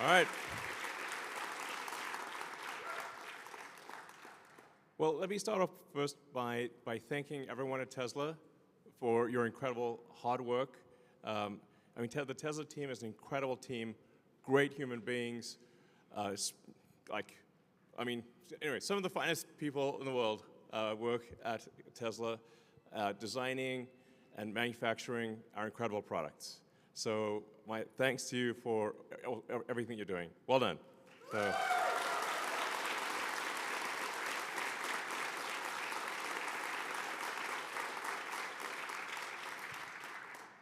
All right. Well, let me start off first by thanking everyone at Tesla for your incredible hard work. The Tesla team is an incredible team, great human beings. Uh, s- like, anyway, some of the finest people in the world work at Tesla, designing and manufacturing our incredible products. So my thanks to you for everything you're doing. Well done. So,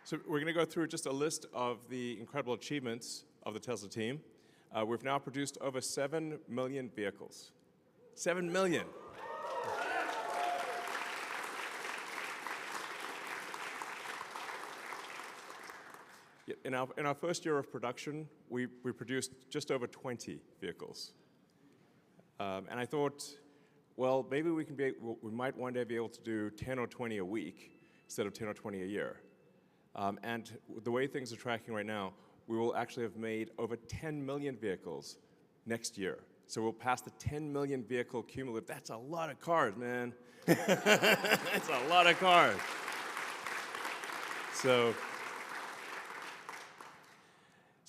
So we're going to go through just a list of the incredible achievements of the Tesla team. We've now produced over 7 million vehicles. 7 million. In our first year of production, we produced just over 20 vehicles. And I thought, well, maybe we might one day be able to do 10 or 20 a week instead of 10 or 20 a year. And the way things are tracking right now, we will actually have made over 10 million vehicles next year. So we'll pass the 10 million vehicle cumulative. That's a lot of cars, man. That's a lot of cars. So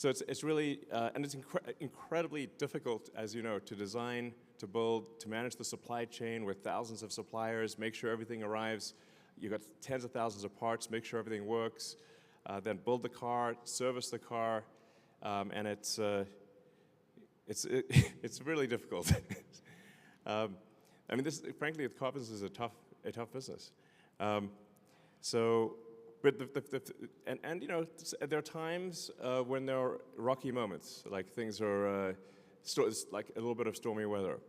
it's really, and it's incredibly difficult, as you know, to design, to build, to manage the supply chain with thousands of suppliers, make sure everything arrives. You've got tens of thousands of parts, make sure everything works, then build the car, service the car, and it's really difficult. Frankly, the car business is a tough business. There are times when there are rocky moments, like things are, it's like a little bit of stormy weather.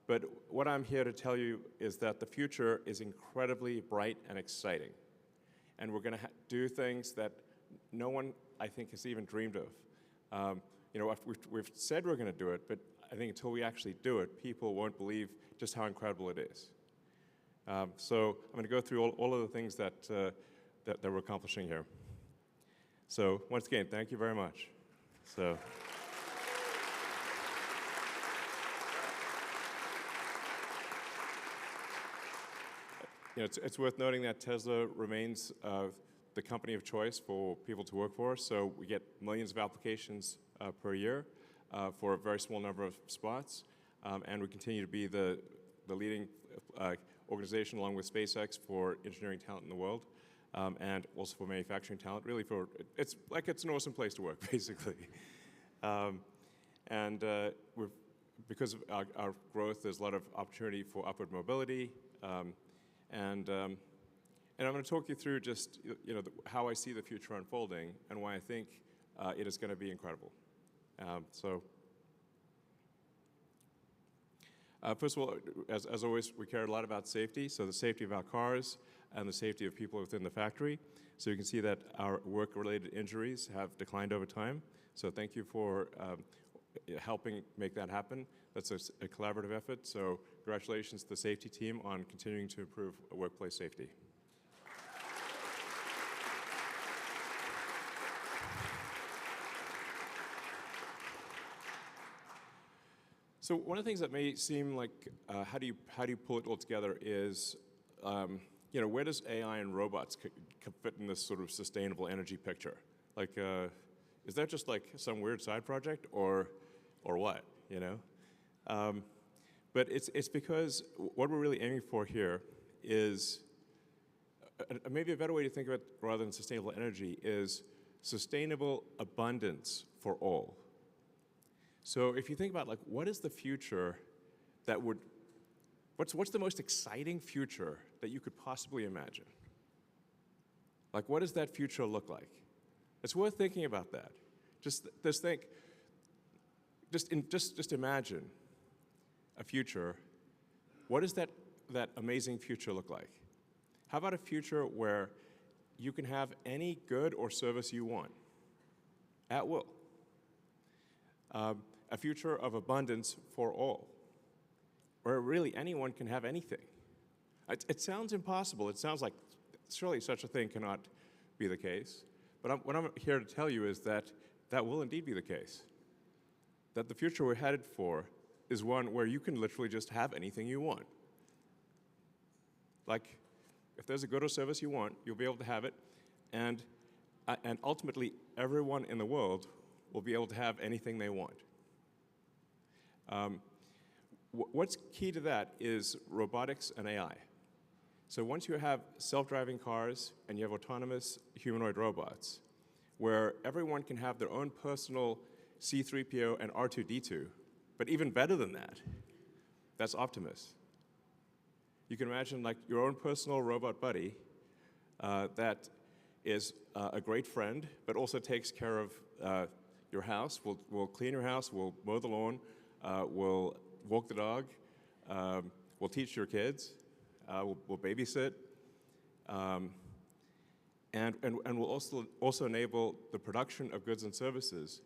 But what I'm here to tell you is that the future is incredibly bright and exciting. And we're going to do things that no one, I think, has even dreamed of. We've said we're going to do it, but I think until we actually do it, people won't believe just how incredible it is. So I'm going to go through all of the things that we're accomplishing here. So once again, thank you very much. It's worth noting that Tesla remains the company of choice for people to work for. So we get millions of applications per year for a very small number of spots. And we continue to be the leading organization, along with SpaceX, for engineering talent in the world. And also for manufacturing talent, really it's an awesome place to work, basically. Because of our growth, there's a lot of opportunity for upward mobility. And I'm going to talk you through just how I see the future unfolding and why I think it is going to be incredible. First of all, as always, we care a lot about safety, so the safety of our cars and the safety of people within the factory. So you can see that our work-related injuries have declined over time. So thank you for helping make that happen. That's a collaborative effort, so congratulations to the safety team on continuing to improve workplace safety. So one of the things that may seem like, how do you pull it all together is, where does AI and robots fit in this sort of sustainable energy picture? Like, is that just like some weird side project, or what? But it's because what we're really aiming for here is, maybe a better way to think of it rather than sustainable energy is sustainable abundance for all. So if you think about what is the future what's the most exciting future that you could possibly imagine? What does that future look like? It's worth thinking about that. Just imagine a future. What does that amazing future look like? How about a future where you can have any good or service you want at will? A future of abundance for all, where really anyone can have anything. It sounds impossible. It sounds like surely such a thing cannot be the case. But what I'm here to tell you is that will indeed be the case. that the future we're headed for is one where you can literally just have anything you want. Like, if there's a good or service you want, you'll be able to have it, and ultimately, everyone in the world will be able to have anything they want. What's key to that is robotics and AI. So once you have self-driving cars and you have autonomous humanoid robots, where everyone can have their own personal C-3PO and R2-D2, but even better than that, that's Optimus. You can imagine like your own personal robot buddy that is a great friend, but also takes care of your house. We'll clean your house, we'll mow the lawn, we'll walk the dog, we'll teach your kids, we'll babysit, and we'll also enable the production of goods and services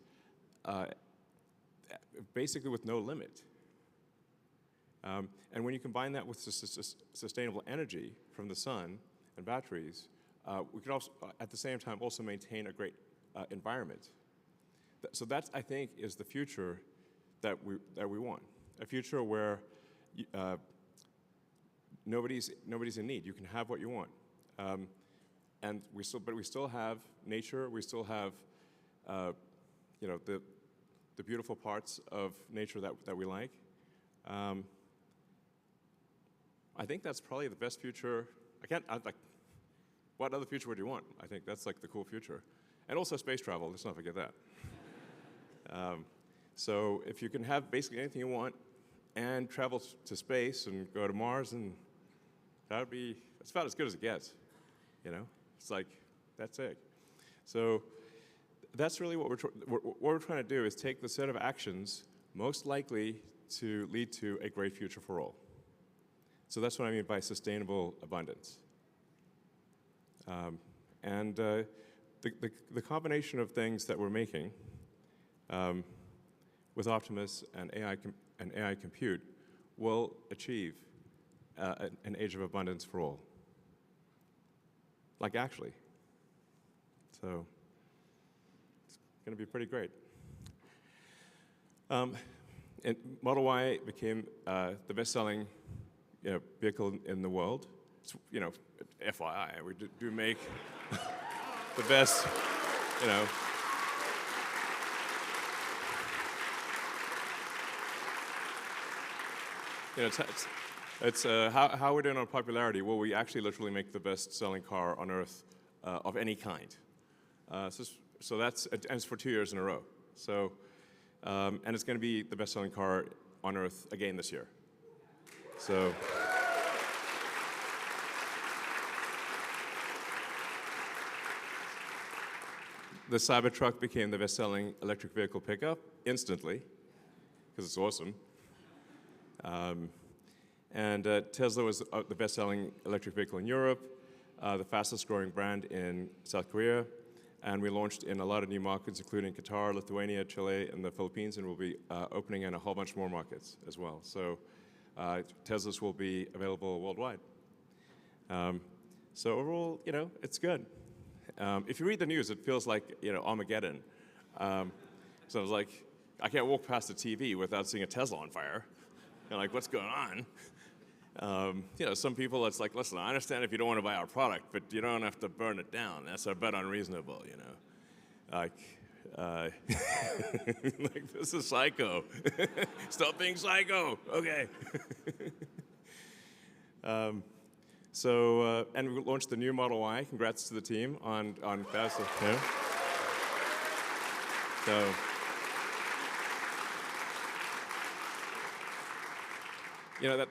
basically with no limit. And when you combine that with sustainable energy from the sun and batteries, we can also, at the same time, also maintain a great environment. So that, I think, is the future that we want. A future where nobody's in need. You can have what you want, and we still have nature. We still have, the beautiful parts of nature that we like. I think that's probably the best future. What other future would you want? I think that's like the cool future. And also space travel, let's not forget that. So if you can have basically anything you want and travel to space and go to Mars, and that's about as good as it gets, It's like, that's it. So that's really what we're trying to do, is take the set of actions most likely to lead to a great future for all. So that's what I mean by sustainable abundance. The combination of things that we're making with Optimus and AI compute will achieve an age of abundance for all. Like, actually. So it's going to be pretty great. And Model Y became the best-selling vehicle in the world. It's, FYI, we do make the best, it's how we're doing on popularity. Well, we actually literally make the best-selling car on Earth of any kind. So that's, and it's for 2 years in a row. So, and it's going to be the best-selling car on Earth again this year. So. The Cybertruck became the best-selling electric vehicle pickup instantly, because it's awesome. And Tesla was the best-selling electric vehicle in Europe, the fastest-growing brand in South Korea, and we launched in a lot of new markets, including Qatar, Lithuania, Chile, and the Philippines, and we'll be opening in a whole bunch more markets as well. So Teslas will be available worldwide. So overall, it's good. If you read the news, it feels like, Armageddon. So I was like, I can't walk past the TV without seeing a Tesla on fire. Like, what's going on? Some people, it's like, listen, I understand if you don't want to buy our product, but you don't have to burn it down. That's a bit unreasonable, Like, like, this is psycho. Stop being psycho. Okay. And we launched the new Model Y. Congrats to the team on that. So,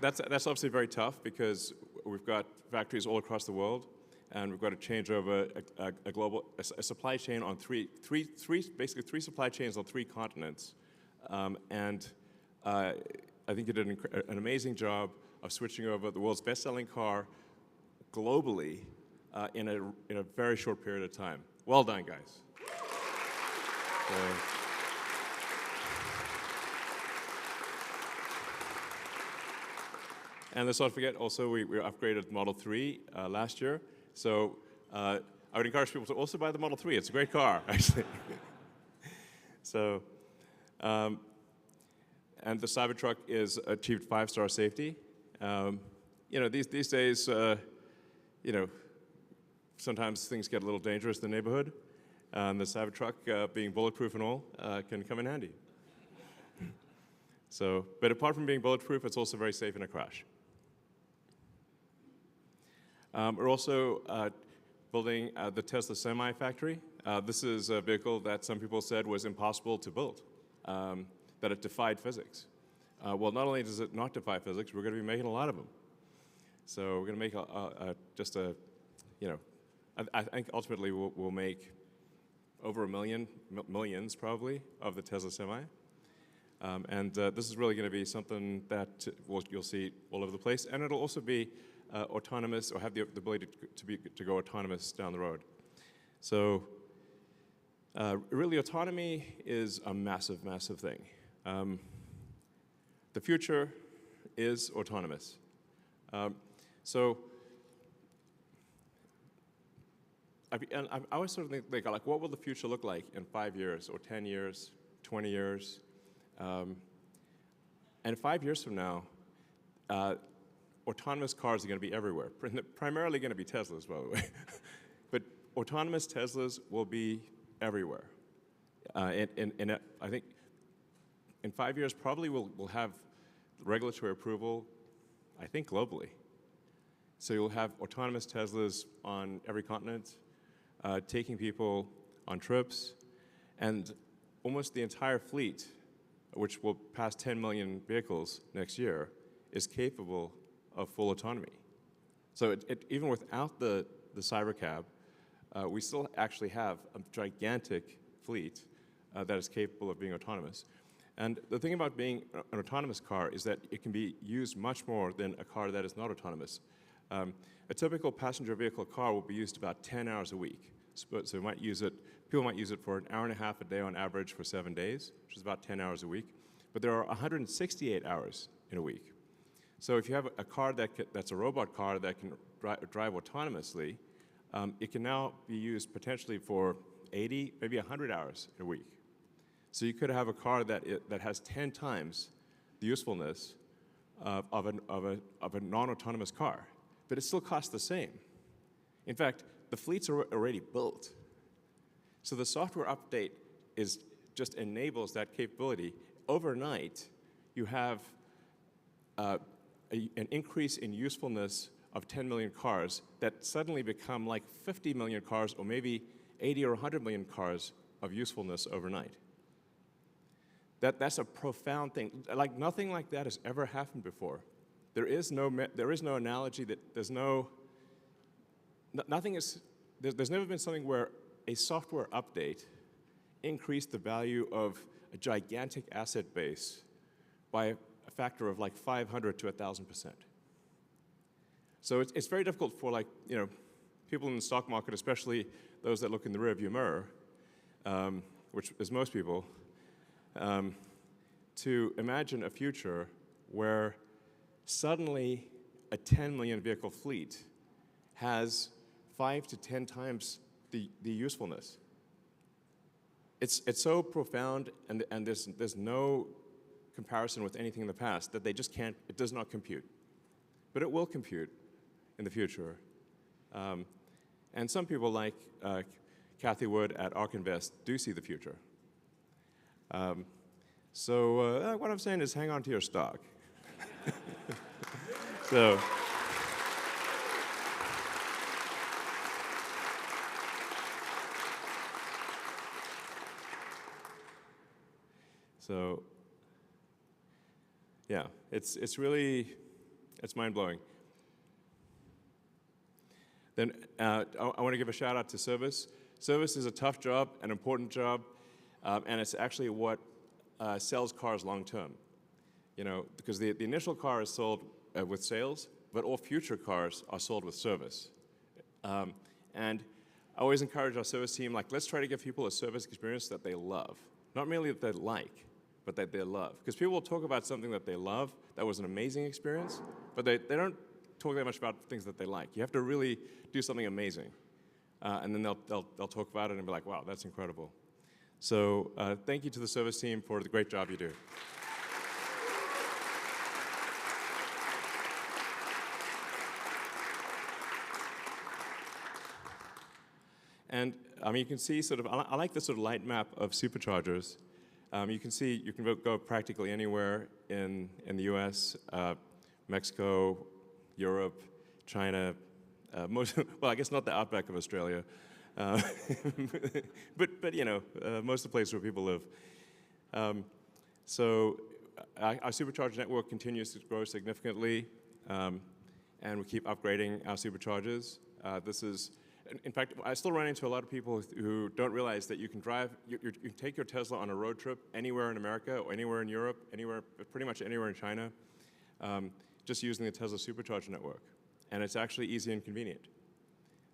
that's obviously very tough because we've got factories all across the world, and we've got to change over a supply chain on basically three supply chains on 3 continents. I think you did an amazing job of switching over the world's best-selling car globally in a very short period of time. Well done, guys. And let's not forget, also, we upgraded Model 3 last year. So I would encourage people to also buy the Model 3. It's a great car, actually. So and the Cybertruck is achieved 5-star safety. These days, sometimes things get a little dangerous in the neighborhood. The Cybertruck, being bulletproof and all, can come in handy. But apart from being bulletproof, it's also very safe in a crash. We're also building the Tesla Semi factory. This is a vehicle that some people said was impossible to build, that it defied physics. Well, not only does it not defy physics, we're going to be making a lot of them. So we're going to make I think ultimately we'll make over millions probably, of the Tesla Semi. This is really going to be something that you'll see all over the place, and it'll also be autonomous, or have the ability to go autonomous down the road. So really, autonomy is a massive, massive thing. The future is autonomous. I always sort of think, like, what will the future look like in 5 years, or 10 years, 20 years? And 5 years from now, autonomous cars are going to be everywhere. Primarily going to be Teslas, by the way. But autonomous Teslas will be everywhere. I think in 5 years, probably we'll have regulatory approval, I think, globally. So you'll have autonomous Teslas on every continent, taking people on trips, and almost the entire fleet, which will pass 10 million vehicles next year, is capable of full autonomy. So even without the Cybercab, we still actually have a gigantic fleet that is capable of being autonomous. And the thing about being an autonomous car is that it can be used much more than a car that is not autonomous. A typical passenger vehicle car will be used about 10 hours a week. So people might use it for an hour and a half a day on average for 7 days, which is about 10 hours a week. But there are 168 hours in a week. So if you have a car that's a robot car that can drive autonomously, it can now be used potentially for 80, maybe 100 hours a week. So you could have a car that has 10 times the usefulness of a non-autonomous car, but it still costs the same. In fact, the fleets are already built. So the software update just enables that capability. Overnight, you have an increase in usefulness of 10 million cars that suddenly become like 50 million cars, or maybe 80 or 100 million cars of usefulness overnight. That's a profound thing. Like, nothing like that has ever happened before. There's never been something where a software update increased the value of a gigantic asset base by a factor of like 500 to 1,000%. So it's very difficult for people in the stock market, especially those that look in the rearview mirror, which is most people, to imagine a future where suddenly a 10 million vehicle fleet has 5 to 10 times the usefulness. It's so profound, and there's no comparison with anything in the past that it does not compute. But it will compute in the future. And some people like Cathie Wood at ARK Invest do see the future. So what I'm saying is, hang on to your stock. So yeah, it's mind-blowing. Then I want to give a shout out to Service. Service is a tough job, an important job, and it's actually what sells cars long-term. Because the initial car is sold with sales, but all future cars are sold with service. And I always encourage our service team, let's try to give people a service experience that they love. Not merely that they like, but that they love. Because people will talk about something that they love, that was an amazing experience, but they don't talk that much about things that they like. You have to really do something amazing. And then they'll talk about it and be like, wow, that's incredible. So thank you to the service team for the great job you do. And I mean, you can see sort of, I like this sort of light map of superchargers. You can see you can go practically anywhere in the US, Mexico, Europe, China, well, I guess not the outback of Australia, but you know, most of the places where people live. So our supercharger network continues to grow significantly, and we keep upgrading our superchargers. This is, in fact, I still run into a lot of people who don't realize that you can drive, you can take your Tesla on a road trip anywhere in America or anywhere in Europe, anywhere, pretty much anywhere in China, just using the Tesla supercharger network. And it's actually easy and convenient.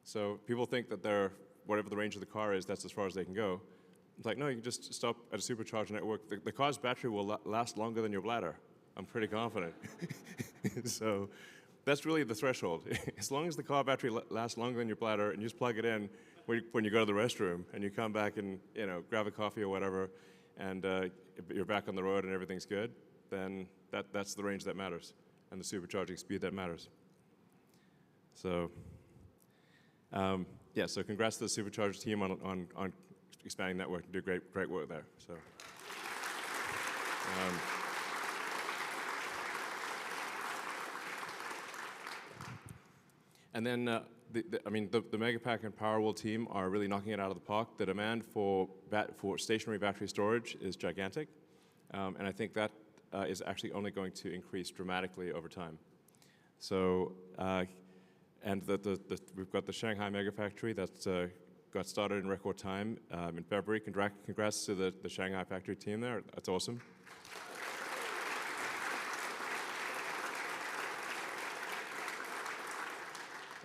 So people think that they're, whatever the range of the car is, that's as far as they can go. It's like, no, you can just stop at a supercharger network. The car's battery will last longer than your bladder. I'm pretty confident. So that's really the threshold. As long as the car battery lasts longer than your bladder and you just plug it in when you go to the restroom and you come back and, you know, grab a coffee or whatever, and you're back on the road and everything's good, then that's the range that matters and the supercharging speed that matters. So, yeah, so congrats to the supercharger team on expanding network and do great work there. So, and then I mean the Megapack and Powerwall team are really knocking it out of the park. The demand for stationary battery storage is gigantic, and I think that is actually only going to increase dramatically over time. So, and we've got the Shanghai Megafactory that's got started in record time in February. Congrats to the Shanghai factory team there. That's awesome.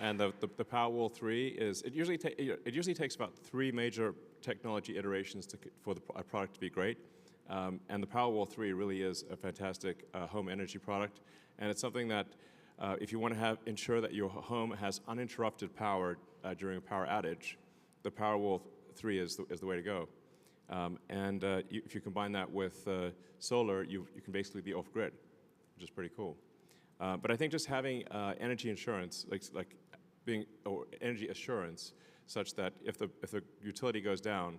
And the Powerwall 3 is, it usually takes about 3 major technology iterations for a product to be great. And the Powerwall 3 really is a fantastic home energy product. And it's something that if you want to ensure that your home has uninterrupted power during a power outage, the Powerwall 3 is the way to go. And if you combine that with solar, you can basically be off-grid, which is pretty cool. But I think just having energy insurance, or energy assurance, such that if the utility goes down,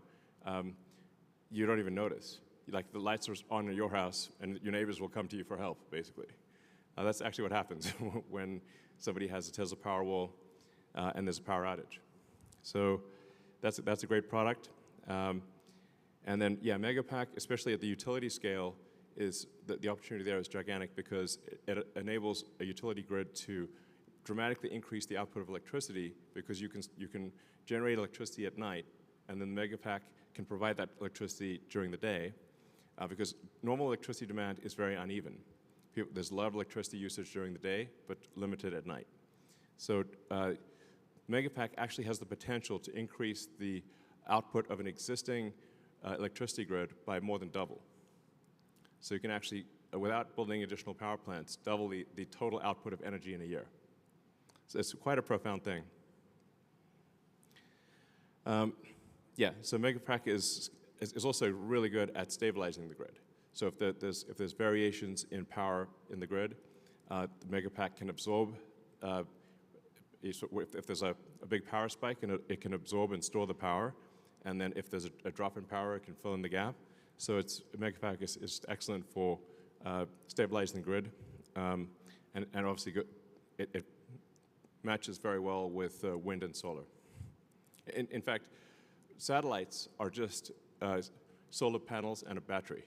you don't even notice. Like the lights are on in your house, and your neighbors will come to you for help, basically. That's actually what happens when somebody has a Tesla Powerwall and there's a power outage. So that's a great product. And then, yeah, Megapack, especially at the utility scale, is the opportunity there is gigantic because it enables a utility grid to dramatically increase the output of electricity because you can generate electricity at night, and then Megapack can provide that electricity during the day because normal electricity demand is very uneven. There's a lot of electricity usage during the day, but limited at night. So Megapack actually has the potential to increase the output of an existing electricity grid by more than double. So you can actually, without building additional power plants, double the total output of energy in a year. So it's quite a profound thing. Yeah, so Megapack is also really good at stabilizing the grid. So if there's variations in power in the grid, the Megapack can absorb, if there's a big power spike, and it can absorb and store the power, and then if there's a drop in power, it can fill in the gap. So Megapack is excellent for stabilizing the grid, and obviously it matches very well with wind and solar. In fact, satellites are just solar panels and a battery.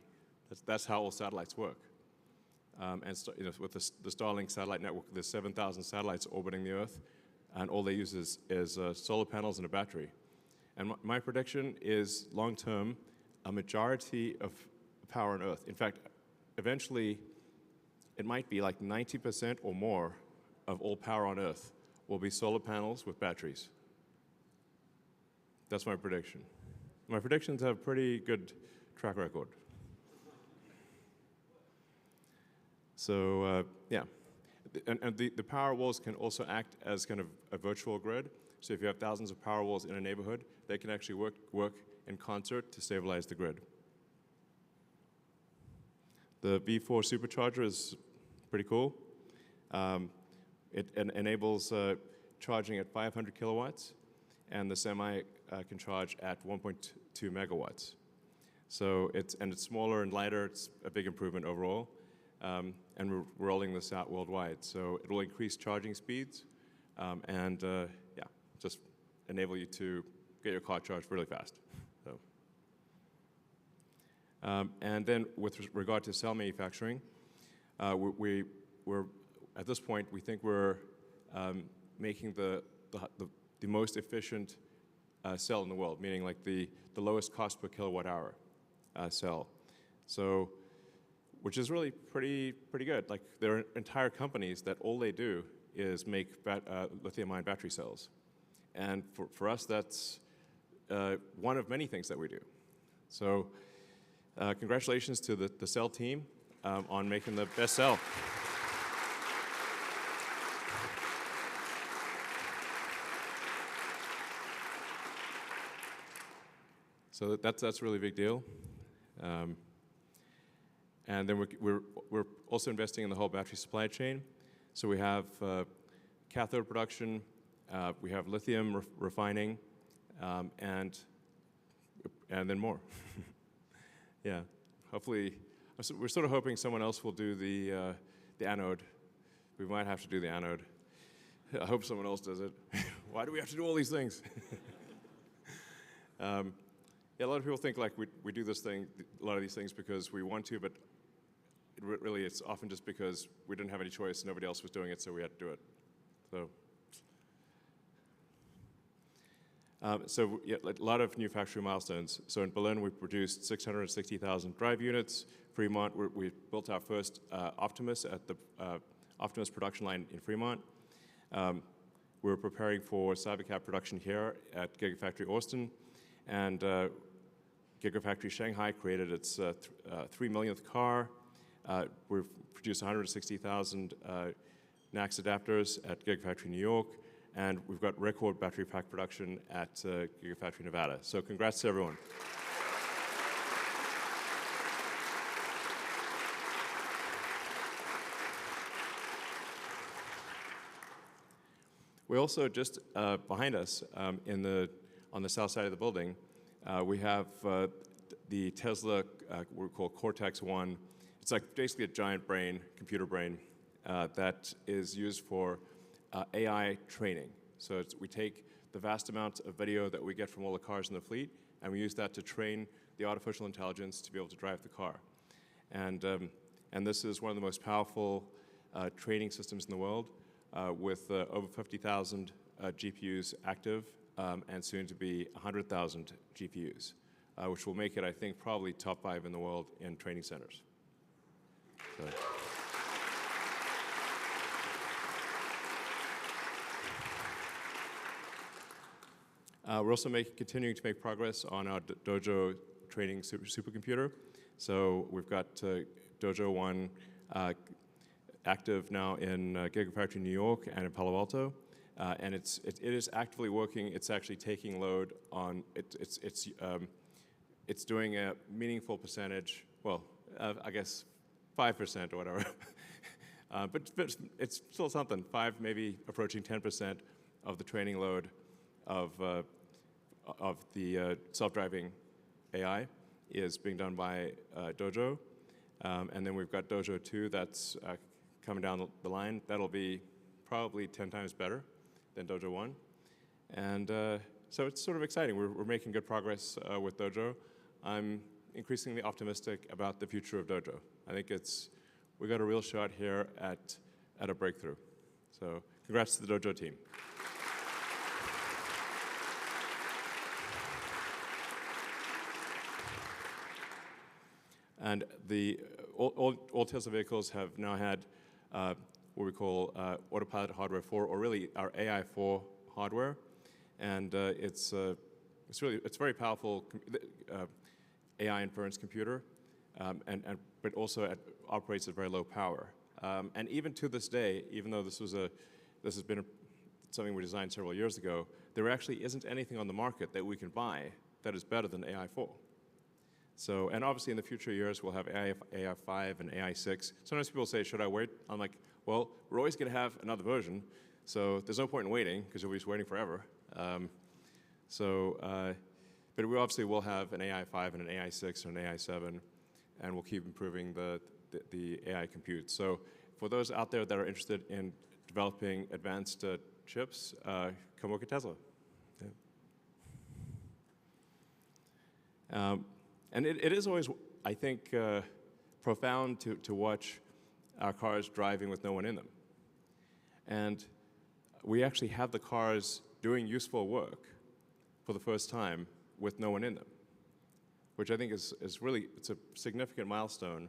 That's how all satellites work. And with the Starlink satellite network, there's 7,000 satellites orbiting the Earth, and all they use is solar panels and a battery. And my prediction is, long-term, a majority of power on Earth. In fact, eventually, it might be like 90% or more of all power on Earth will be solar panels with batteries. That's my prediction. My predictions have a pretty good track record. So, yeah. And the power walls can also act as kind of a virtual grid. So if you have thousands of power walls in a neighborhood, they can actually work in concert to stabilize the grid. The V4 supercharger is pretty cool. It enables charging at 500 kilowatts, and the Semi can charge at 1.2 megawatts. So it's smaller and lighter. It's a big improvement overall. And we're rolling this out worldwide. So it will increase charging speeds and yeah, just enable you to get your car charged really fast. So. And then with regard to cell manufacturing, we're at this point, we think we're making the most efficient cell in the world, meaning like the lowest cost per kilowatt hour cell. So, which is really pretty good. Like there are entire companies that all they do is make lithium-ion battery cells. And for us, that's one of many things that we do. So congratulations to the cell team on making the best cell. So that's a really big deal. And then we're also investing in the whole battery supply chain. So we have cathode production, we have lithium refining, and then more. Yeah, hopefully, we're sort of hoping someone else will do the anode. We might have to do the anode. I hope someone else does it. Why do we have to do all these things? Yeah, a lot of people think like we do this thing, a lot of these things because we want to, but really it's often just because we didn't have any choice, nobody else was doing it, so we had to do it. So yeah, a lot of new factory milestones. So in Berlin, we produced 660,000 drive units. Fremont, we built our first Optimus at the Optimus production line in Fremont. We're preparing for Cybercab production here at Gigafactory Austin. And Gigafactory Shanghai created its 3 millionth car. We've produced 160,000 NACS adapters at Gigafactory New York. And we've got record battery pack production at Gigafactory Nevada. So congrats to everyone. We also just behind us on the south side of the building, we have the Tesla, we call Cortex-1. It's like basically a giant brain, computer brain, that is used for AI training. So we take the vast amount of video that we get from all the cars in the fleet, and we use that to train the artificial intelligence to be able to drive the car. And this is one of the most powerful training systems in the world, with over 50,000 GPUs active, and soon to be 100,000 GPUs, which will make it, I think, probably top 5 in the world in training centers. So. We're also continuing to make progress on our Dojo training supercomputer. So we've got Dojo 1 active now in Gigafactory New York and in Palo Alto. And it is actively working. It's actually taking load on, it's doing a meaningful percentage, well, I guess 5% or whatever. but it's still something, 5, maybe approaching 10% of the training load of the self-driving AI is being done by Dojo. And then we've got Dojo 2 that's coming down the line. That'll be probably 10 times better than Dojo 1. And so it's sort of exciting. We're making good progress with Dojo. I'm increasingly optimistic about the future of Dojo. I think we got a real shot here at a breakthrough. So congrats to the Dojo team. And all Tesla vehicles have now had what we call Autopilot Hardware 4, or really our AI 4 hardware, and it's very powerful AI inference computer, but also operates at very low power. And even to this day, even though this has been something we designed several years ago, there actually isn't anything on the market that we can buy that is better than AI 4. So, and obviously in the future years, we'll have AI 5 and AI 6. Sometimes people say, should I wait? I'm like, well, we're always going to have another version, so there's no point in waiting, because you'll be just waiting forever. So, but we obviously will have an AI 5 and an AI 6 and an AI 7, and we'll keep improving the AI compute. So for those out there that are interested in developing advanced chips, come work at Tesla. Yeah. And it is always, I think, profound to watch our cars driving with no one in them. And we actually have the cars doing useful work for the first time with no one in them, which I think is really, it's a significant milestone.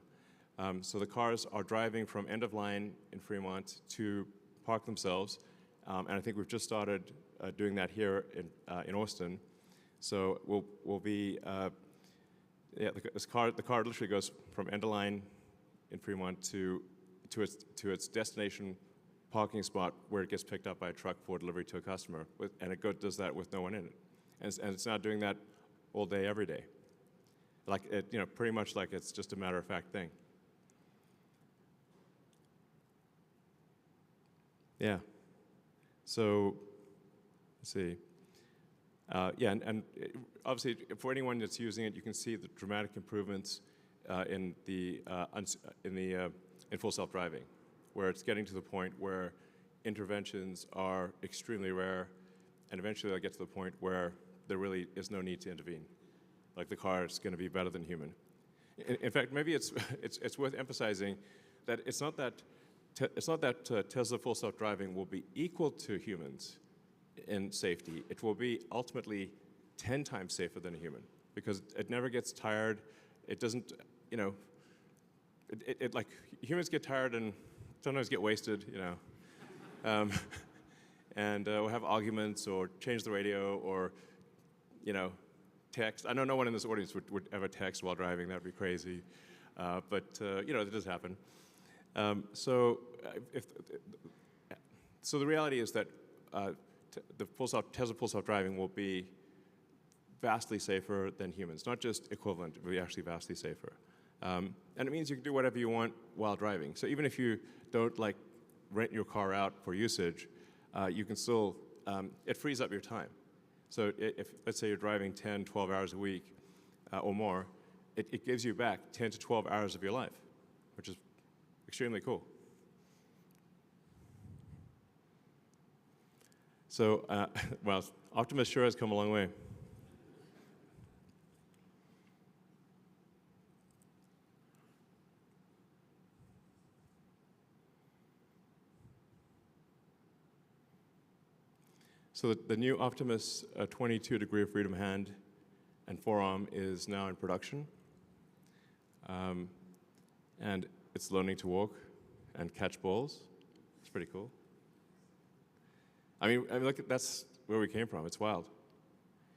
So the cars are driving from end of line in Fremont to park themselves, and I think we've just started doing that here in Austin. So we'll be, yeah, the car literally goes from end of line in Fremont to its destination parking spot where it gets picked up by a truck for delivery to a customer, and it does that with no one in it. And it's not doing that all day, every day. Like pretty much like it's just a matter of fact thing. Yeah. So let's see. Yeah, and obviously for anyone that's using it, you can see the dramatic improvements in full self-driving, where it's getting to the point where interventions are extremely rare, and eventually they'll get to the point where there really is no need to intervene. Like the car is going to be better than human. In fact, maybe it's worth emphasizing that it's not that Tesla full self-driving will be equal to humans in safety. It will be ultimately 10 times safer than a human, because it never gets tired. It doesn't, like humans get tired and sometimes get wasted, and we'll have arguments or change the radio or, text. I know no one in this audience would ever text while driving. That would be crazy, but it does happen. So the reality is that Tesla full self-driving will be vastly safer than humans. Not just equivalent, it will be actually vastly safer. And it means you can do whatever you want while driving. So even if you don't rent your car out for usage, you can still, it frees up your time. So if, let's say you're driving 10, 12 hours a week or more, it gives you back 10 to 12 hours of your life, which is extremely cool. So, well, Optimus sure has come a long way. So the new Optimus 22 degree of freedom hand and forearm is now in production. And it's learning to walk and catch balls. It's pretty cool. I mean, look, that's where we came from. It's wild.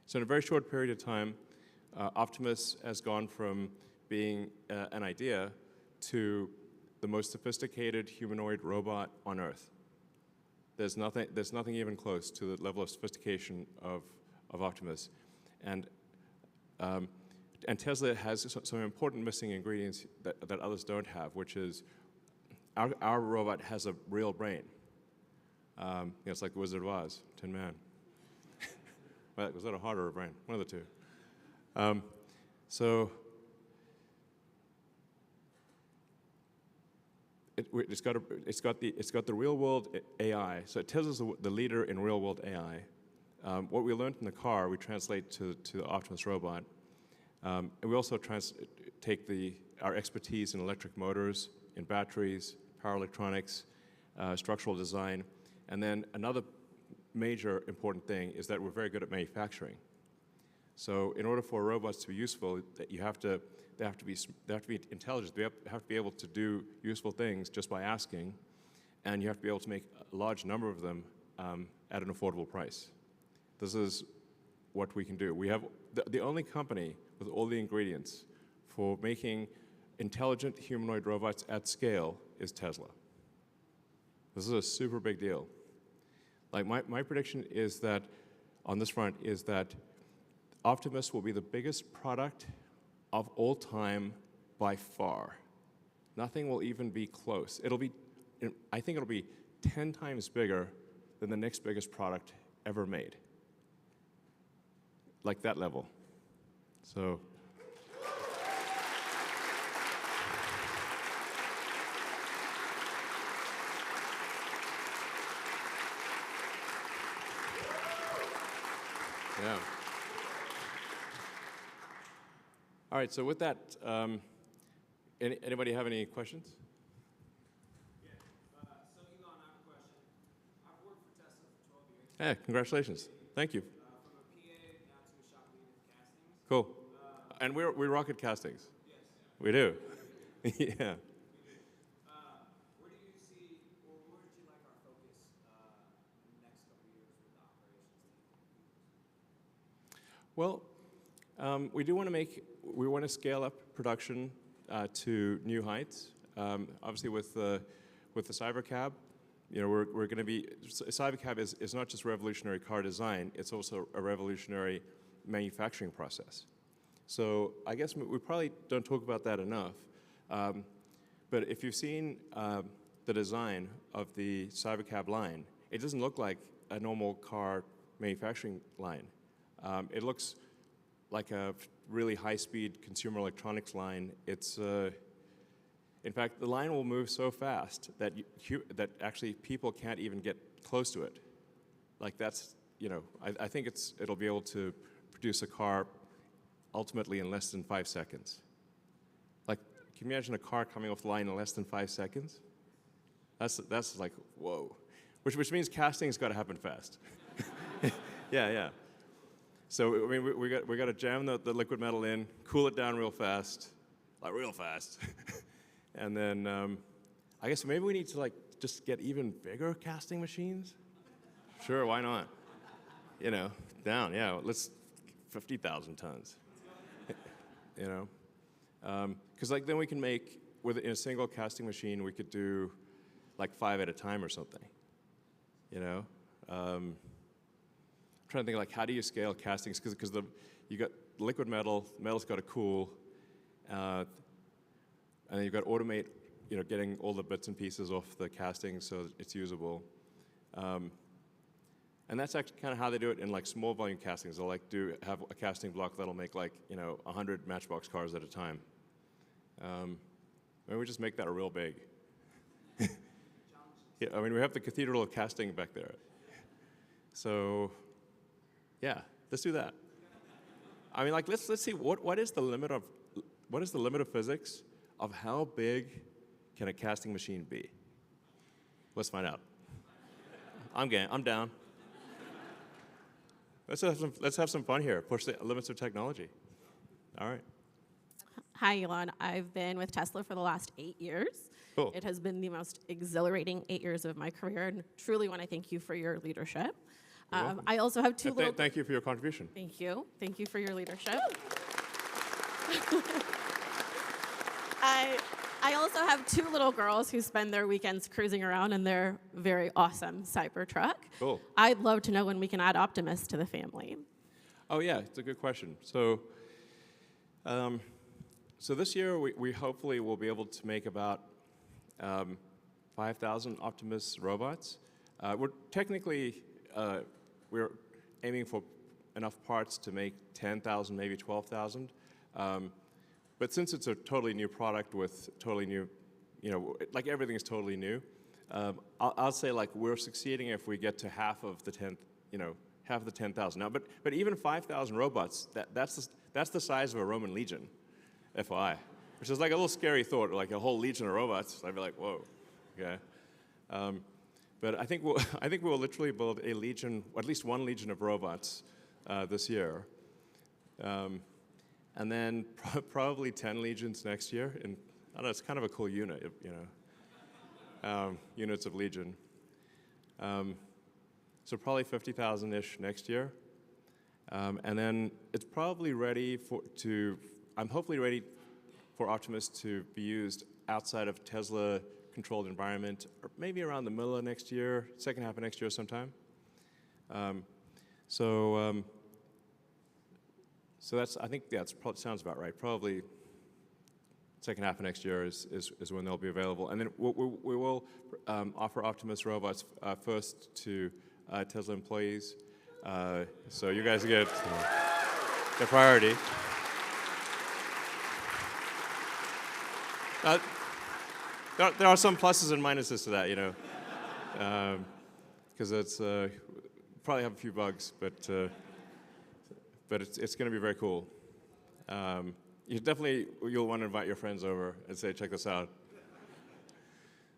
So in a very short period of time, Optimus has gone from being an idea to the most sophisticated humanoid robot on Earth. There's nothing even close to the level of sophistication of Optimus, and Tesla has some important missing ingredients that others don't have, which is our robot has a real brain. It's like the Wizard of Oz, Tin Man. Well, was that a heart or a brain? One of the two. So it's got the real world AI. So Tesla's the leader in real world AI. What we learned in the car, we translate to the Optimus robot, and we also take our expertise in electric motors, in batteries, power electronics, structural design, and then another major important thing is that we're very good at manufacturing. So in order for robots to be useful, they have to be intelligent. They have to be able to do useful things just by asking, and you have to be able to make a large number of them at an affordable price. This is what we can do. We have the only company with all the ingredients for making intelligent humanoid robots at scale is Tesla. This is a super big deal. Like my prediction is that on this front is that Optimus will be the biggest product of all time by far. Nothing will even be close. I think it'll be 10 times bigger than the next biggest product ever made. like that level. So. Yeah. All right, so with that, anybody have any questions? Yeah. So Elon, I have a question. I've worked for Tesla for 12 years. Hey, congratulations. Thank you. From a PA now to a shop lead in castings. Cool. And we rocket castings. Yes. We do. Yeah. Where do you see, or where would you like our focus in the next couple of years with the operations team? Well, we want to scale up production to new heights. Obviously, with the Cybercab, we're going to be. Cybercab is not just revolutionary car design; it's also a revolutionary manufacturing process. So I guess we probably don't talk about that enough. But if you've seen the design of the Cybercab line, it doesn't look like a normal car manufacturing line. It looks like a really high-speed consumer electronics line. It's, in fact, the line will move so fast that that actually people can't even get close to it. Like that's, I think it'll be able to produce a car ultimately in less than 5 seconds. Like, can you imagine a car coming off the line in less than 5 seconds? That's like, whoa. Which means casting's got to happen fast. Yeah. So I mean, we got to jam the liquid metal in, cool it down real fast, and then I guess maybe we need to just get even bigger casting machines. Sure, why not? Down, yeah. Let's 50,000 tons. Because then we can make in a single casting machine we could do like 5 at a time or something. Trying to think how do you scale castings because you got liquid metal's got to cool, and then you've got to automate getting all the bits and pieces off the casting so it's usable, and that's actually kind of how they do it in small volume castings. They'll have a casting block that'll make 100 Matchbox cars at a time. Maybe we just make that real big. Yeah, I mean we have the Cathedral of Casting back there, so. Yeah, let's do that. I mean, let's see what is the limit of physics of how big can a casting machine be? Let's find out. I'm down. Let's have some fun here. Push the limits of technology. All right. Hi, Elon. I've been with Tesla for the last 8 years. Cool. It has been the most exhilarating 8 years of my career, and truly want to thank you for your leadership. I also have two little... Thank you for your contribution. Thank you. Thank you for your leadership. I also have 2 little girls who spend their weekends cruising around in their very awesome Cybertruck. Cool. I'd love to know when we can add Optimus to the family. Oh, yeah, it's a good question. So this year, we hopefully will be able to make about 5,000 Optimus robots. We're aiming for enough parts to make 10,000, maybe 12,000. But since it's a totally new product with totally new, everything is totally new, I'll say we're succeeding if we get to half of the 10,000. Now, but even 5,000 robots, that's the size of a Roman legion, FYI, which is like a little scary thought, like a whole legion of robots. I'd be like, whoa, okay. But I think we'll literally build a legion, at least one legion of robots this year, and then probably 10 legions next year. And I don't know, it's kind of a cool unit, units of legion. So probably 50,000-ish next year, and then it's probably ready I'm hopefully ready for Optimus to be used outside of Tesla-controlled environment, or maybe around the middle of next year, second half of next year sometime. So that's, I think, yeah, sounds about right. Probably second half of next year is when they'll be available. And then we will offer Optimus robots first to Tesla employees. So you guys get... the priority. There are some pluses and minuses to that, you know, because it's probably have a few bugs, but it's going to be very cool. You'll want to invite your friends over and say, check this out.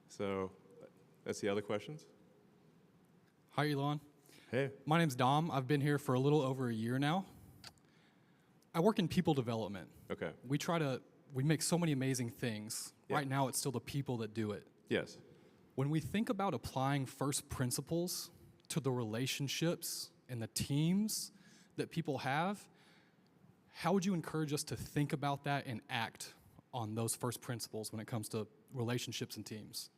So that's the other questions. Hi, Elon. Hey. My name's Dom. I've been here for a little over a year now. I work in people development. Okay. We make so many amazing things. Yeah. Right now, it's still the people that do it. Yes. When we think about applying first principles to the relationships and the teams that people have, how would you encourage us to think about that and act on those first principles when it comes to relationships and teams?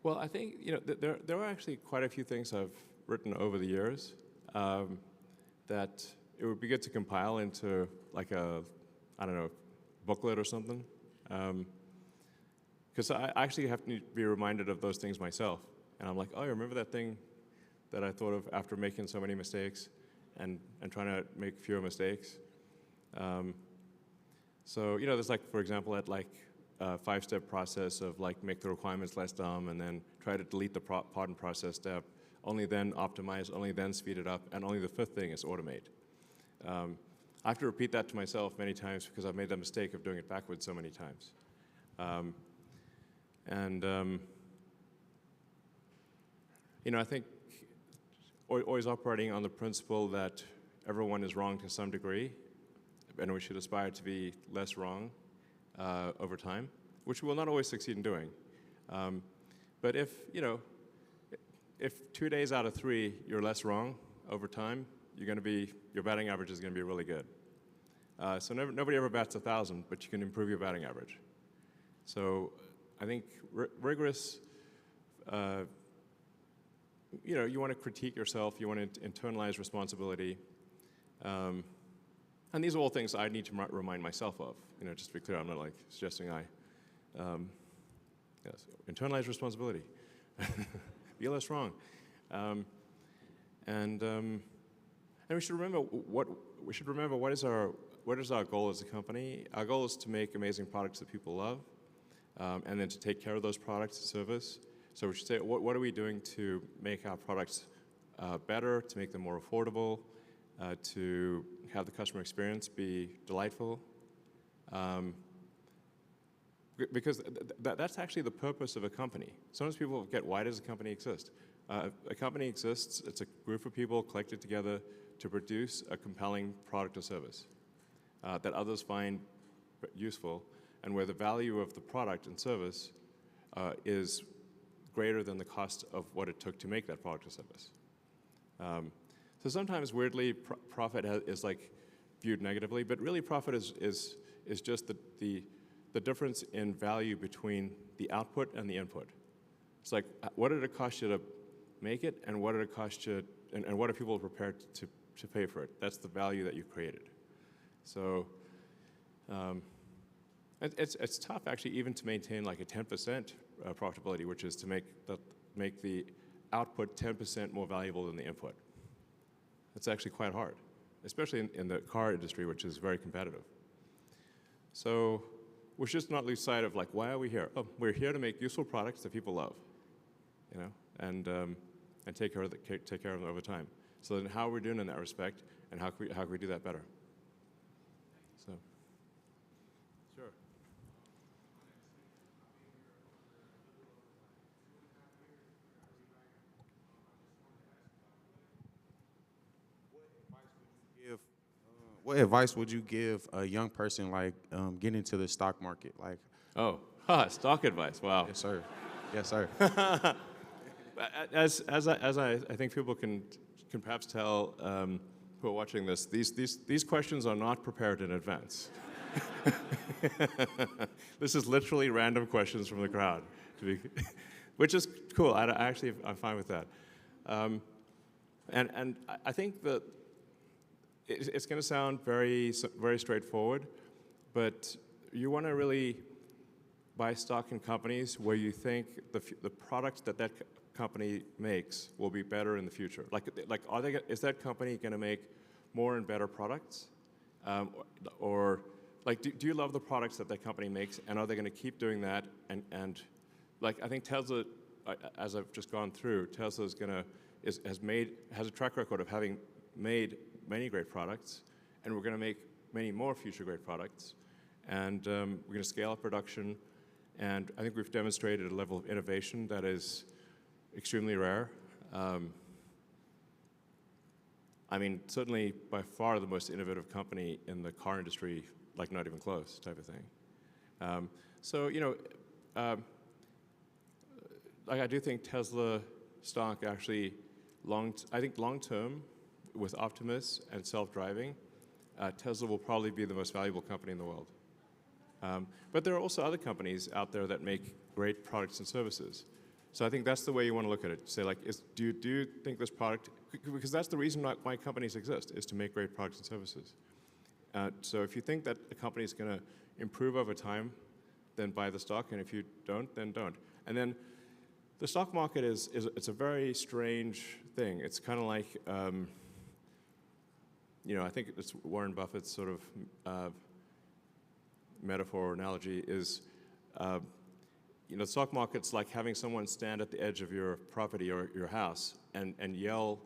Well, I think, you know, there are actually quite a few things I've written over the years that it would be good to compile into like a, I don't know, booklet or something. Because I actually have to be reminded of those things myself. And I'm like, oh, I remember that thing that I thought of after making so many mistakes and trying to make fewer mistakes. So, you know, there's like, for example, at like a 5-step process of like make the requirements less dumb and then try to delete the part and process step, only then optimize, only then speed it up, and only the 5th thing is automate. I have to repeat that to myself many times because I've made the mistake of doing it backwards so many times. You know, I think always operating on the principle that everyone is wrong to some degree, and we should aspire to be less wrong over time, which we will not always succeed in doing. But if, you know, if 2 days out of 3 you're less wrong over time, your batting average is going to be really good. So nobody ever bats 1,000, but you can improve your batting average. So I think rigorous, you know, you want to critique yourself, you want to internalize responsibility. And these are all things I need to remind myself of. You know, just to be clear, I'm not like suggesting yes, internalize responsibility. Be less wrong. And we should remember what is our goal as a company. Our goal is to make amazing products that people love, and then to take care of those products and service. So we should say, what are we doing to make our products better, to make them more affordable, to have the customer experience be delightful? Because that's actually the purpose of a company. Sometimes people forget, why does a company exist? A company exists, it's a group of people collected together to produce a compelling product or service that others find useful, and where the value of the product and service is greater than the cost of what it took to make that product or service. So sometimes, weirdly, profit is like viewed negatively, but really profit is just the difference in value between the output and the input. It's like, what did it cost you to make it, and what did it cost you, and what are people prepared to pay for it? That's the value that you created. So it's tough, actually, even to maintain like a 10% profitability, which is to make the output 10% more valuable than the input. It's actually quite hard, especially in the car industry, which is very competitive. So we should just not lose sight of like, why are we here? Oh, we're here to make useful products that people love, you know, and take care of them over time. So then, how are we doing in that respect, and how can we do that better? So, sure. What advice would you give a young person like getting into the stock market? Like, Stock advice. Wow. yes, sir. Yes, sir. As I think people can perhaps tell who are watching this, these questions are not prepared in advance. This is literally random questions from the crowd, which is cool. I'm fine with that. And I think that it's going to sound very straightforward, but you want to really buy stock in companies where you think the products that company makes will be better in the future. Is that company going to make more and better products? Or do you love the products that company makes, and are they going to keep doing that? And I think Tesla, as I've just gone through, Tesla has a track record of having made many great products, and we're going to make many more future great products, and we're going to scale up production, and I think we've demonstrated a level of innovation that is extremely rare. I mean, certainly by far the most innovative company in the car industry, like not even close type of thing. So, I do think Tesla stock actually, I think long term, with Optimus and self-driving, Tesla will probably be the most valuable company in the world. But there are also other companies out there that make great products and services. So I think that's the way you want to look at it. Say, do you think this product, because that's the reason why companies exist, is to make great products and services. So if you think that a company is going to improve over time, then buy the stock, and if you don't, then don't. And then the stock market it's a very strange thing. It's kind of like, I think it's Warren Buffett's sort of metaphor or analogy is, the stock market's like having someone stand at the edge of your property or your house and yell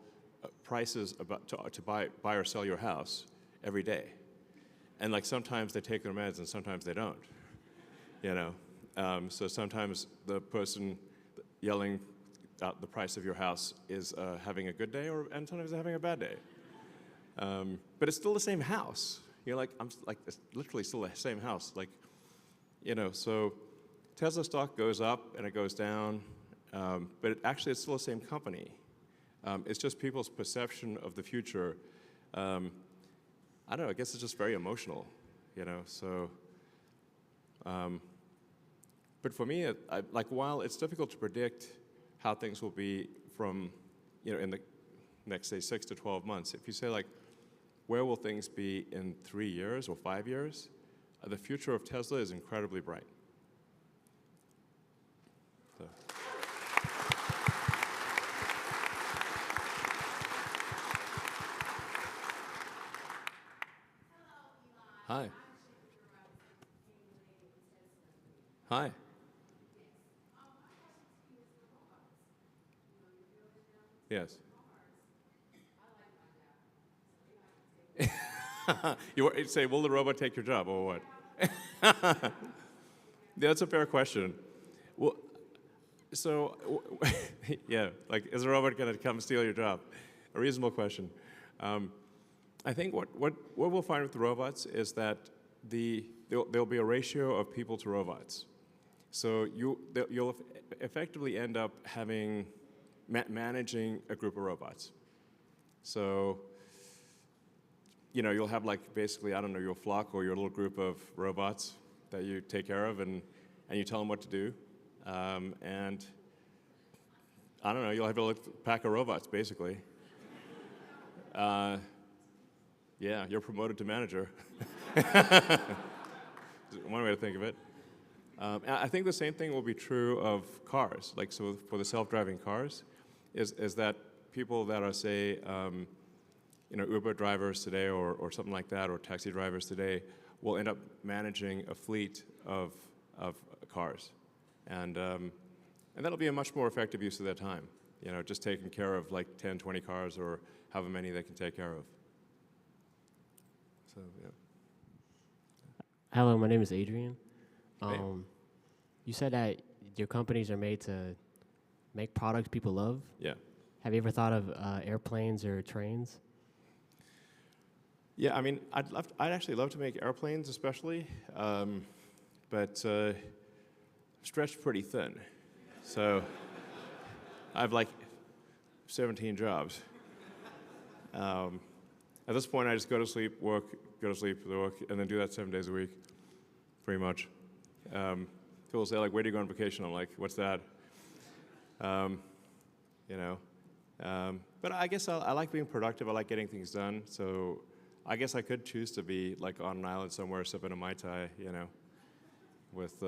prices to buy or sell your house every day. And sometimes they take their meds and sometimes they don't, So sometimes the person yelling out the price of your house is having a good day, and sometimes they're having a bad day. But it's still the same house. It's literally still the same house. So Tesla stock goes up and it goes down, but actually it's still the same company. It's just people's perception of the future. I don't know, I guess it's just very emotional, So, but for me, while it's difficult to predict how things will be from, in the next, say, 6 to 12 months, if you say, where will things be in 3 years or 5 years, the future of Tesla is incredibly bright. So. Hi. Hi. Yes. You say, will the robot take your job, or what? Yeah, that's a fair question. Well, so, yeah, is the robot going to come steal your job? A reasonable question. I think what we'll find with the robots is that there'll be a ratio of people to robots. So you'll effectively end up having managing a group of robots. So you'll have basically, I don't know, your flock or your little group of robots that you take care of, and you tell them what to do. And I don't know, you'll have a pack of robots, basically. Yeah, you're promoted to manager. One way to think of it. I think the same thing will be true of cars. So for the self-driving cars, is that people that are, say, Uber drivers today or something like that, or taxi drivers today, will end up managing a fleet of cars. And that'll be a much more effective use of their time. Just taking care of 10, 20 cars or however many they can take care of. So, yeah. Hello, my name is Adrian. Hey. You said that your companies are made to make products people love. Yeah. Have you ever thought of airplanes or trains? Yeah, I mean, I'd actually love to make airplanes, especially, but stretched pretty thin. So I have 17 jobs. At this point, I just go to sleep, work, go to sleep, work, and then do that 7 days a week, pretty much. People say, where do you go on vacation? I'm like, what's that? But I guess I like being productive. I like getting things done. So I guess I could choose to be on an island somewhere sipping a Mai Tai, with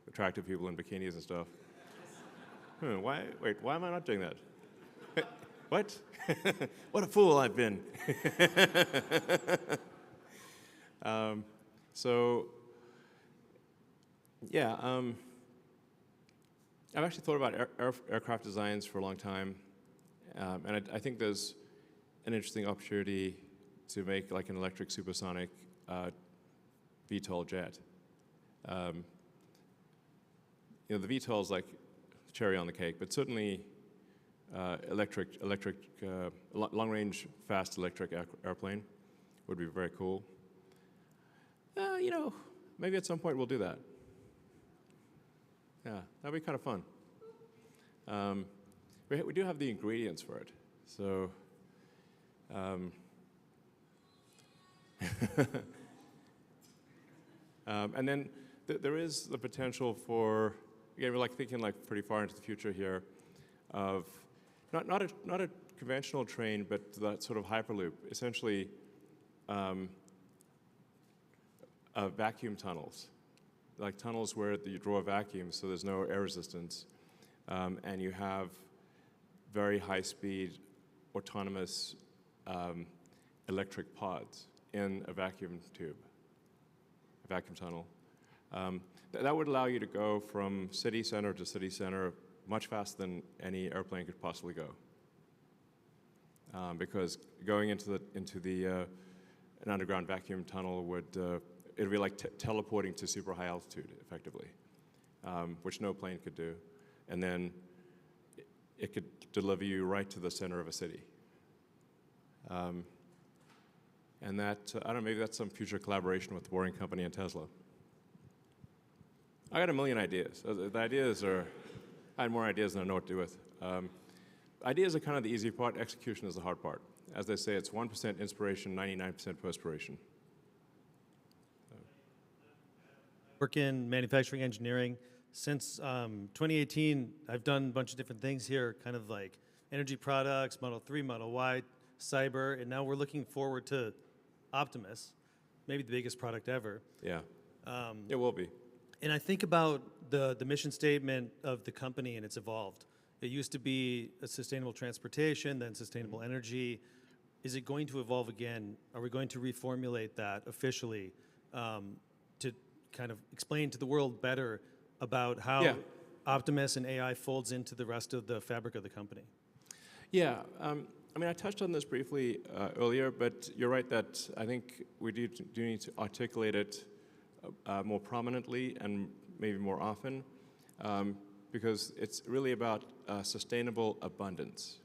attractive people in bikinis and stuff. Wait, why am I not doing that? What? What a fool I've been. So, yeah, I've actually thought about aircraft designs for a long time, and I think there's an interesting opportunity to make like an electric supersonic VTOL jet. The VTOL is like cherry on the cake, but certainly long-range, fast electric airplane would be very cool. Maybe at some point we'll do that. Yeah, that'd be kind of fun. We do have the ingredients for it, so. And then there is the potential for, again, we're like thinking like pretty far into the future here, of not a conventional train, but that sort of hyperloop, essentially vacuum tunnels, like tunnels where you draw a vacuum, so there's no air resistance, and you have very high-speed, autonomous electric pods in a vacuum tube, a vacuum tunnel. That would allow you to go from city center to city center much faster than any airplane could possibly go. Because going into an underground vacuum tunnel would it'd be like teleporting to super high altitude, effectively, which no plane could do, and then it could deliver you right to the center of a city. And that, I don't know, maybe that's some future collaboration with the Boring Company and Tesla. I got a million ideas. The ideas are, I had more ideas than I know what to do with. Ideas are kind of the easy part. Execution is the hard part. As they say, it's 1% inspiration, 99% perspiration. Work in manufacturing engineering. Since 2018, I've done a bunch of different things here, kind of like energy products, Model 3, Model Y, cyber, and now we're looking forward to Optimus, maybe the biggest product ever. Yeah, it will be. And I think about the mission statement of the company, and it's evolved. It used to be a sustainable transportation, then sustainable energy. Is it going to evolve again? Are we going to reformulate that officially to kind of explain to the world better about how Optimus and AI folds into the rest of the fabric of the company? Yeah, I mean, I touched on this briefly earlier, but you're right that I think we do need to articulate it more prominently and maybe more often, because it's really about sustainable abundance.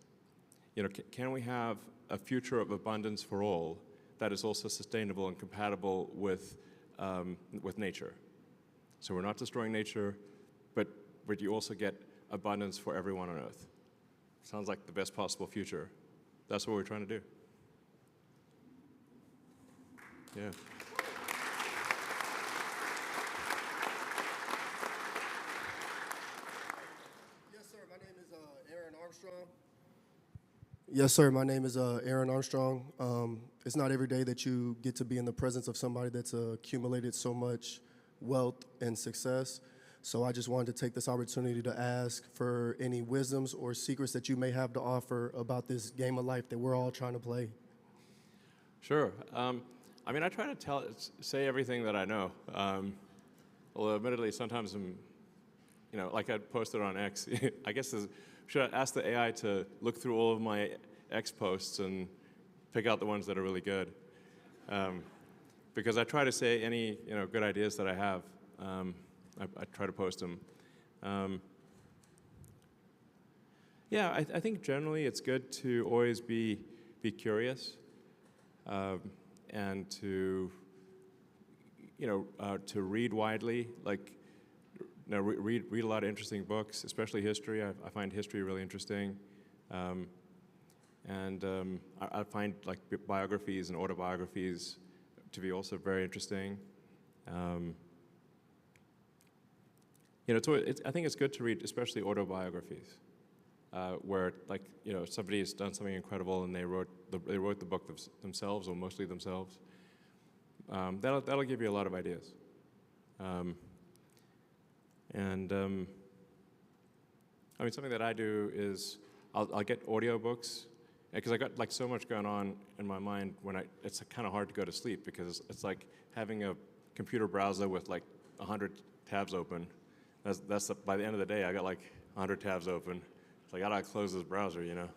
Can we have a future of abundance for all that is also sustainable and compatible with nature? So we're not destroying nature, but you also get abundance for everyone on Earth. Sounds like the best possible future. That's what we're trying to do. Yeah. Yes, sir. My name is Aaron Armstrong. Yes, sir. My name is Aaron Armstrong. It's not every day that you get to be in the presence of somebody that's accumulated so much wealth and success. So I just wanted to take this opportunity to ask for any wisdoms or secrets that you may have to offer about this game of life that we're all trying to play. Sure. I mean, I try to say everything that I know. Although, admittedly, sometimes I'm, like I posted on X. I guess should I ask the AI to look through all of my X posts and pick out the ones that are really good? Because I try to say any good ideas that I have. I try to post them. Yeah, I think generally it's good to always be curious and to read widely. Like, read a lot of interesting books, especially history. I find history really interesting, and I find like biographies and autobiographies to be also very interesting. I think it's good to read, especially autobiographies, where somebody has done something incredible and they wrote the book themselves, or mostly themselves. That'll give you a lot of ideas. And I mean, something that I do is I'll get audiobooks, because I got like so much going on in my mind it's kind of hard to go to sleep because it's like having a computer browser with like 100 tabs open. By the end of the day, I got like 100 tabs open. It's like, I gotta close this browser, you know?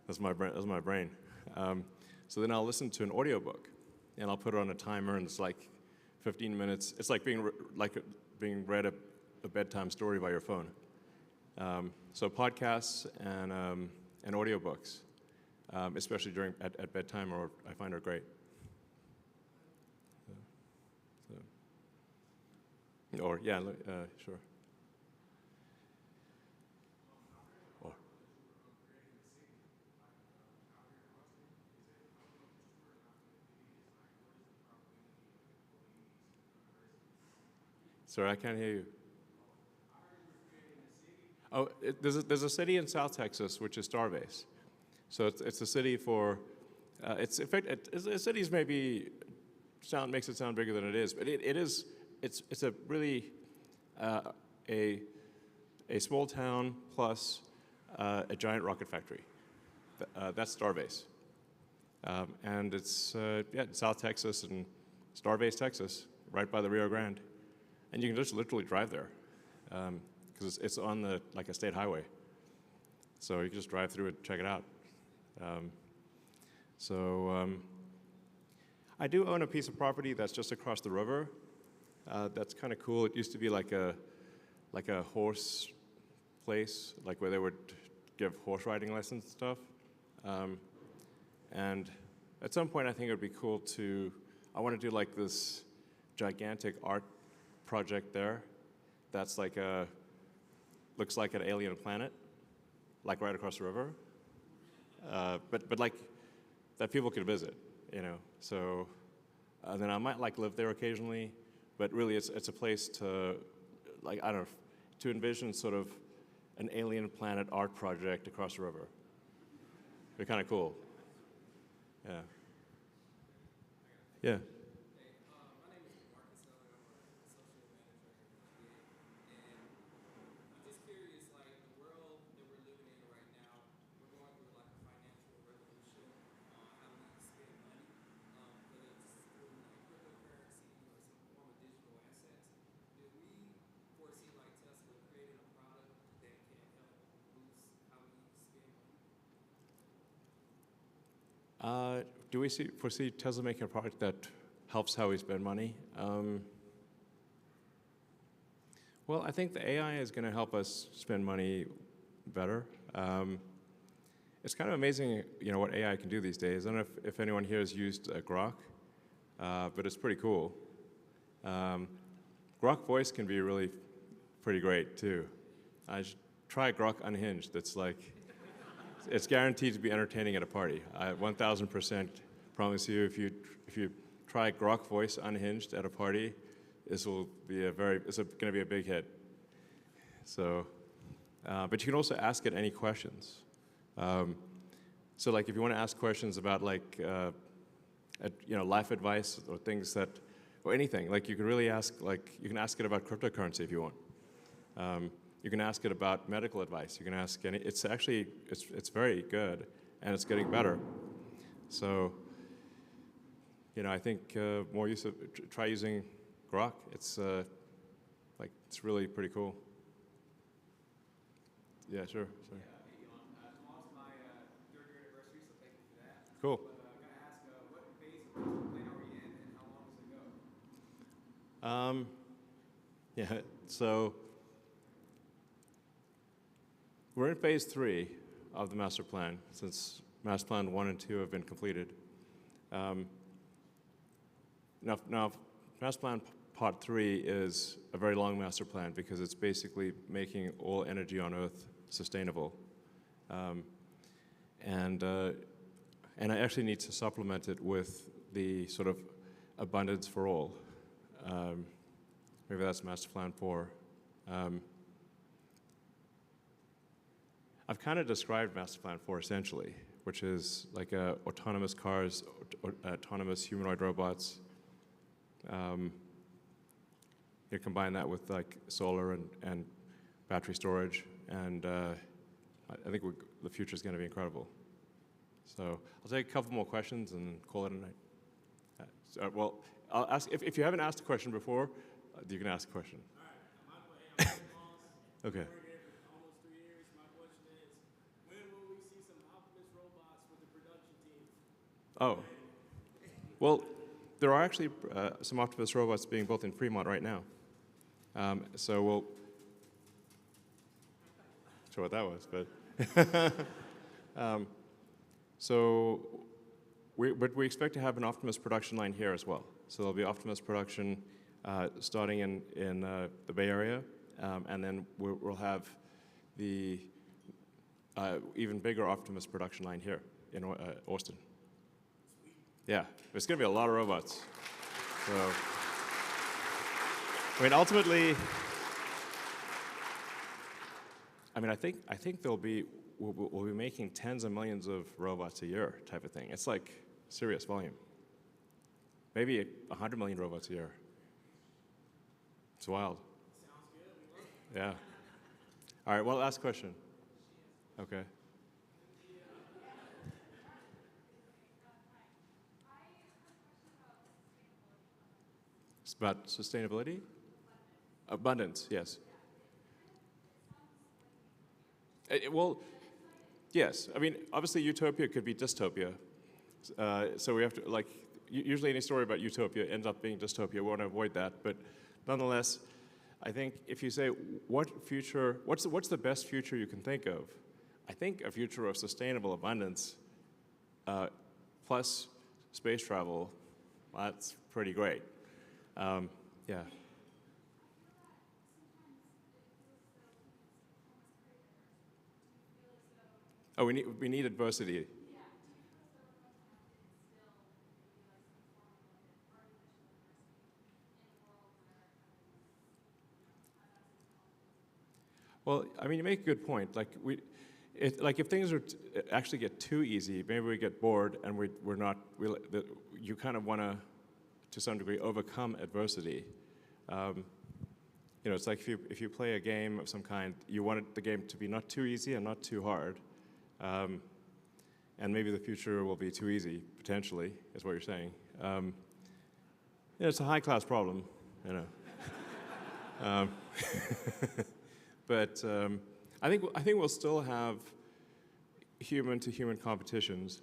That's my brain. So then I'll listen to an audiobook, and I'll put it on a timer, and it's like 15 minutes. It's like being read a bedtime story by your phone. So podcasts and audiobooks, especially at bedtime, I find are great. Or yeah, sure. Or. Sorry, I can't hear you. Oh, there's a city in South Texas which is Starbase. So it's a city for, in fact, cities maybe makes it sound bigger than it is, but it's a really a small town plus a giant rocket factory. That's Starbase. And it's in South Texas and Starbase, Texas, right by the Rio Grande. And you can just literally drive there because it's on a state highway. So you can just drive through it, check it out. I do own a piece of property that's just across the river. That's kind of cool. It used to be like a horse place, like where they would give horse riding lessons and stuff. And at some point, I think it would be cool I want to do like this gigantic art project there. That's looks like an alien planet, like right across the river. But like that people could visit, you know. So then I might live there occasionally, but really it's a place to to envision sort of an alien planet art project across the river. It'd be kind of cool. Yeah. Yeah. Do we foresee Tesla making a product that helps how we spend money? Well, I think the AI is going to help us spend money better. It's kind of amazing, what AI can do these days. I don't know if anyone here has used Grok, but it's pretty cool. Grok Voice can be really pretty great too. I should try Grok Unhinged. It's guaranteed to be entertaining at a party. I 1,000% promise you, if you try Grok Voice Unhinged at a party, it's going to be a big hit. So, but you can also ask it any questions. So like if you want to ask questions about life advice or things or anything, like you can really ask, you can ask it about cryptocurrency if you want. You can ask it about medical advice. You can ask it's very good, and it's getting better. So, I think more try using Grok. It's really pretty cool. Yeah, sure. Sorry. Tomorrow's my third year anniversary, so thank you for that. Cool. But I'm going to ask, what phase of the plan are we in, and how long does it go? So we're in phase 3 of the master plan, since master plan 1 and 2 have been completed. Now, master plan part 3 is a very long master plan because it's basically making all energy on Earth sustainable. And I actually need to supplement it with the sort of abundance for all. Maybe that's master plan 4. I've kind of described master plan 4 essentially, which is like autonomous cars, autonomous humanoid robots, you combine that with like solar and battery storage, and I think the future is going to be incredible. So I'll take a couple more questions and call it a night. Well, I'll ask if you haven't asked a question before, you can ask a question. All right, Michael, hey, I'm Okay. working here for almost 3 years. My question is, when will we see some Optimus robots with the production team? Oh, well, there are actually some Optimus robots being built in Fremont right now. So we'll. Not sure what that was, but. But we expect to have an Optimus production line here as well. So there'll be Optimus production starting in the Bay Area, and then we'll have the even bigger Optimus production line here in Austin. Yeah, there's going to be a lot of robots. So, I mean, ultimately, I mean, I think we'll be making tens of millions of robots a year type of thing. It's like serious volume. Maybe 100 million robots a year. It's wild. Sounds good. We love it. Yeah. All right, well, last question. Okay. It's about sustainability? Abundance, yes. Well, yes. I mean, obviously, utopia could be dystopia. So we have to, like, usually any story about utopia ends up being dystopia. We want to avoid that. But nonetheless, I think if you say, what's the best future you can think of? I think a future of sustainable abundance plus space travel, that's pretty great. Yeah. Oh, we need adversity. Well, I mean, you make a good point. Like if things actually get too easy, maybe we get bored and you kind of want to some degree, overcome adversity. It's like if you play a game of some kind, you want the game to be not too easy and not too hard. And maybe the future will be too easy, potentially, is what you're saying. It's a high-class problem, you know. But I think we'll still have human-to-human competitions.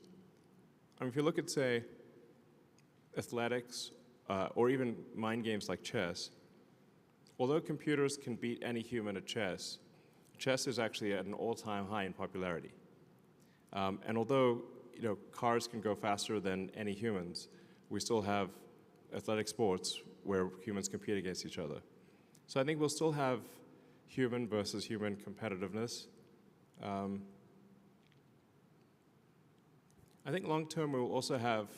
I mean, if you look at, say, athletics or even mind games like chess, although computers can beat any human at chess, chess is actually at an all-time high in popularity. And although cars can go faster than any humans, we still have athletic sports where humans compete against each other. So I think we'll still have human versus human competitiveness. I think long-term we will also have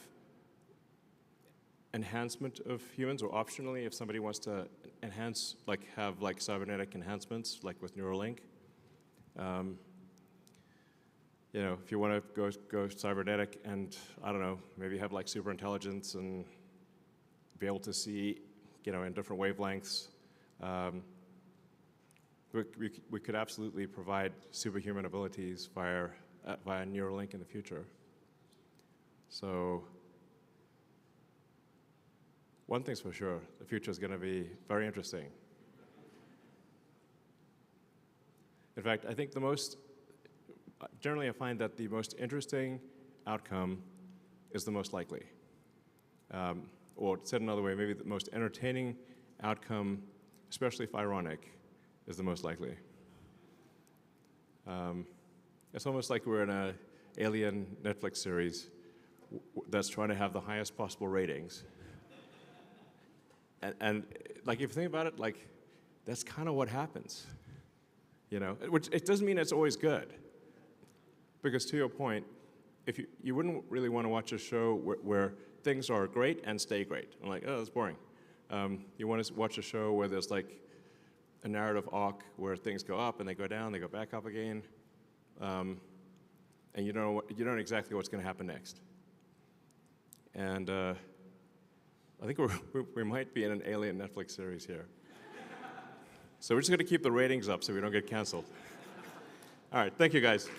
enhancement of humans, or optionally, if somebody wants to enhance, have cybernetic enhancements, like with Neuralink. If you want to go cybernetic and, I don't know, maybe have super intelligence and be able to see, in different wavelengths, we could absolutely provide superhuman abilities via Neuralink in the future. So one thing's for sure, the future is going to be very interesting. In fact, I think generally I find that the most interesting outcome is the most likely. Or said another way, maybe the most entertaining outcome, especially if ironic, is the most likely. It's almost like we're in an alien Netflix series that's trying to have the highest possible ratings. And if you think about it, that's kind of what happens. Which it doesn't mean it's always good. Because to your point, if you wouldn't really want to watch a show where things are great and stay great. I'm like, oh, that's boring. You want to watch a show where there's a narrative arc where things go up and they go down, they go back up again, and you don't know exactly what's going to happen next. And I think we might be in an alien Netflix series here. So we're just going to keep the ratings up so we don't get canceled. All right, thank you guys.